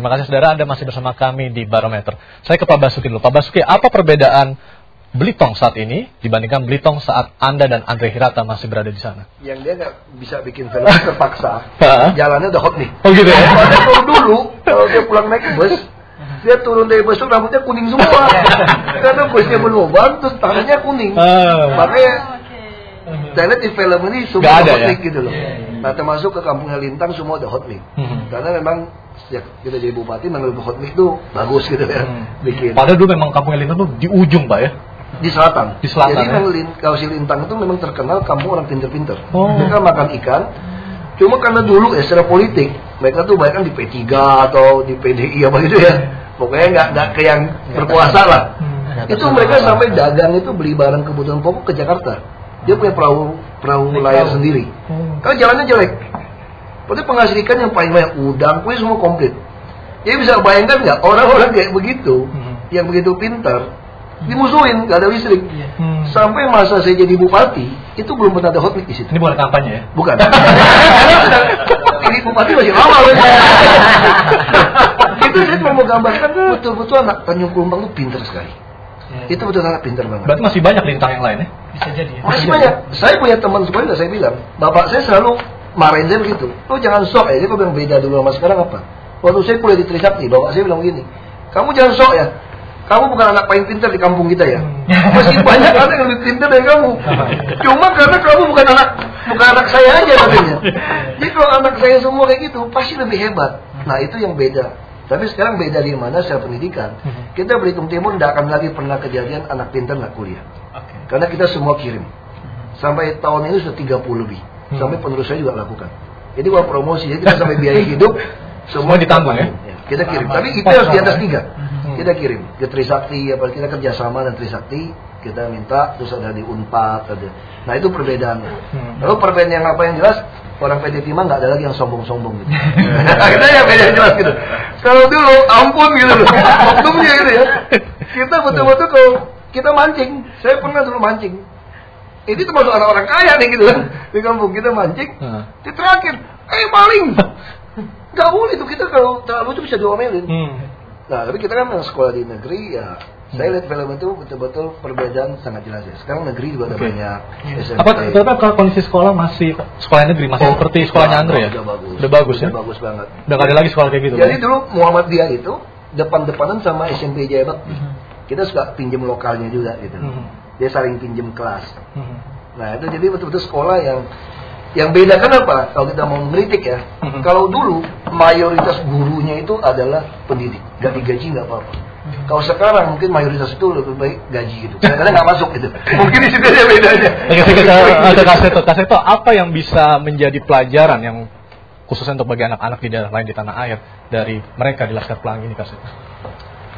Terima kasih saudara, Anda masih bersama kami di Barometer. Saya ke Pak Basuki dulu. Pak Basuki, apa perbedaan Blitong saat ini dibandingkan Blitong saat Anda dan Andre Hirata masih berada di sana? Yang dia nggak bisa bikin film terpaksa, jalannya udah hot nih. Oh gitu ya? Kalau dulu, kalau dia pulang naik bus, dia turun dari bus rambutnya kuning semua. Karena busnya berlubang, terus tangannya kuning. Makanya saya lihat di film ini semua hot mic gitu loh. Nah, termasuk ke Kampung Lintang semua udah hot mic. Karena memang sejak kita jadi bupati, memang hot mic itu bagus gitu ya. Bikin. Padahal dulu memang Kampung Lintang tuh di ujung, Pak ya? Di selatan. Di selatan. Jadi memang Kausi Lintang itu memang terkenal kampung orang pinter-pinter. Mereka makan ikan. Cuma karena dulu secara politik mereka tuh banyak kan di P3 atau di PDI apa gitu ya. Pokoknya nggak ke yang berkuasa lah. Itu mereka sampai dagang itu beli barang kebutuhan pokok ke Jakarta. Dia punya perahu layar sendiri. Karena jalannya jelek. Berarti penghasil ikan yang paling banyak udang, kue semua komplit. Jadi bisa bayangkan nggak orang-orang kayak begitu, yang begitu pintar, dimusuhin, nggak ada listrik. Sampai masa saya jadi bupati, itu belum pernah ada hot mic di situ. Ini bukan kampanye ya? Bukan. Ini bupati masih lama. Itu saya cuma mau gambarkan betul-betul anak Tanjung Kumbang itu pintar sekali. Itu betul anak pintar banget. Berarti masih banyak lintang yang lain ya? Bisa jadi ya? Masih banyak. Saya punya teman sekolah, saya bilang, bapak saya selalu marahin saya begitu. Lo jangan sok ya, dia bilang beda dulu sama sekarang apa? Waktu saya kuliah di Trisakti, bapak saya bilang begini, kamu jangan sok ya. Kamu bukan anak paling pintar di kampung kita ya. Masih banyak anak yang lebih pintar dari kamu. Cuma karena kamu bukan anak saya aja katanya. Jadi kalau anak saya semua kayak gitu, pasti lebih hebat. Nah itu yang beda. Tapi sekarang beda di mana secara pendidikan. Kita Belitung Timur tidak akan lagi pernah kejadian anak pintar nggak kuliah. Karena kita semua kirim. Sampai tahun ini sudah 30 lebih. Sampai penerus saya juga lakukan. Jadi kalau promosi, jadi kita sampai biaya hidup semua ditanggung ya. Kita kirim. Tapi itu harus di atas 3. Kita kirim ke Trisakti, apa kita kerjasama dengan Trisakti, kita minta terus ada di Unpad, ada. Nah itu perbedaannya. Lalu perbedaan yang apa yang jelas, orang PD Timah nggak ada lagi yang sombong-sombong gitu. Kita ya beda yang jelas gitu. Kalau dulu ampun gitu loh, oknumnya gitu ya. Kita betul-betul kalau kita mancing, saya pernah dulu mancing. Ini termasuk orang-orang kaya nih gitu kan, di kampung kita mancing, diterakin, maling. Nggak boleh tuh, kita kalau terlalu itu bisa diomelin. Nah, tapi kita kan sekolah di negeri ya. Saya lihat film itu betul-betul perbedaan sangat jelas ya. Sekarang negeri juga ada banyak SMP. Apa kondisi sekolah masih sekolah negeri masih seperti sekolahnya Andre ya? Udah bagus ya. Udah bagus banget. Udah gak ada lagi sekolah kayak gitu. Jadi dulu Muhammadiyah itu depan-depanan sama SMP Jaya Bakti. Kita suka pinjam lokalnya juga gitu. Dia saling pinjam kelas. Nah, itu jadi betul-betul sekolah yang beda kan apa? Kalau kita mau mengkritik ya, kalau dulu mayoritas gurunya itu adalah pendidik, gak digaji nggak apa-apa. Kalau sekarang mungkin mayoritas itu lebih baik gaji gitu, kadang-kadang nggak masuk gitu. Mungkin di situ aja bedanya. Kaseto, apa yang bisa menjadi pelajaran yang khususnya untuk bagi anak-anak di daerah lain di tanah air dari mereka di Laskar Pelangi ini, Kaseto?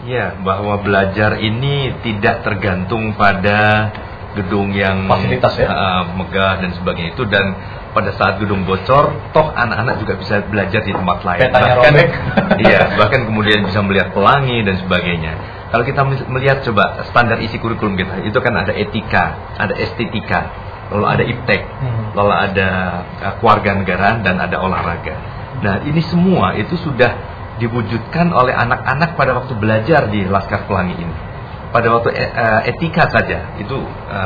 Ya, bahwa belajar ini tidak tergantung pada gedung yang fasilitas ya? Megah dan sebagainya itu, dan pada saat gedung bocor, toh anak-anak juga bisa belajar di tempat lain. Bahkan kemudian bisa melihat pelangi dan sebagainya. Kalau kita melihat coba standar isi kurikulum kita, itu kan ada etika, ada estetika, lalu ada iptek, lalu ada kewarganegaraan dan ada olahraga. Nah, ini semua itu sudah diwujudkan oleh anak-anak pada waktu belajar di Laskar Pelangi ini. Pada waktu etika saja, itu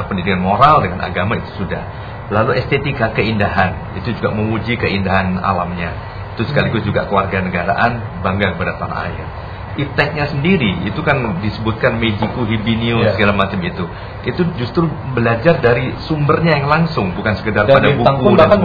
pendidikan moral dengan agama itu sudah. Lalu estetika, keindahan, itu juga memuji keindahan alamnya. Itu sekaligus juga kewarganegaraan, bangga kepada tanah air. Ipteknya sendiri, itu kan disebutkan Mejiku, Hibinio, segala macam itu. Itu justru belajar dari sumbernya yang langsung, bukan sekedar pada buku dan sebagainya.